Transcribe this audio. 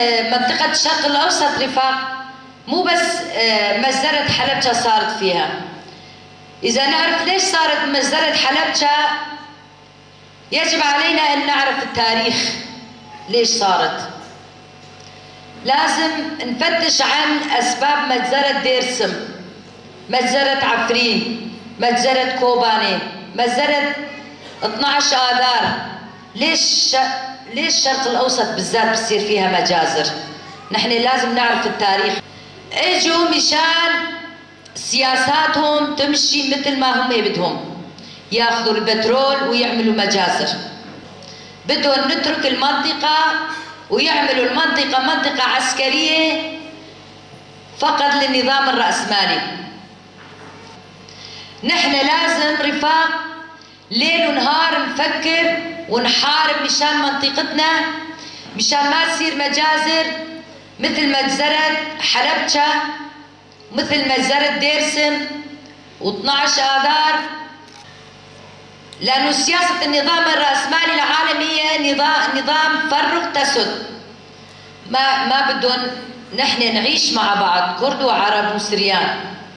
منطقة الشرق الأوسط رفاق مو بس مجزرة حلبجة صارت فيها. إذا نعرف ليش صارت مجزرة حلبجة يجب علينا أن نعرف التاريخ ليش صارت. لازم نفتش عن أسباب مجزرة ديرسم، مجزرة عفرين، مجزرة كوباني، مجزرة 12 آذار. ليش الشرق الأوسط بالذات بصير فيها مجازر؟ نحن لازم نعرف التاريخ. اجوا مشان سياساتهم تمشي مثل ما هم بدهم، ياخذوا البترول ويعملوا مجازر. بدهم نترك المنطقة ويعملوا المنطقة منطقة عسكرية فقط للنظام الرأسمالي. نحن لازم رفاق ليل ونهار نفكر ونحارب مشان منطقتنا، مشان ما تصير مجازر مثل مجزرة حلبجة، مثل مجزرة ديرسم و12 آذار. لأنه سياسة النظام الرأسمالي العالمي هي نظام فرق تسد. ما بدهم نحن نعيش مع بعض كرد وعرب وسريان.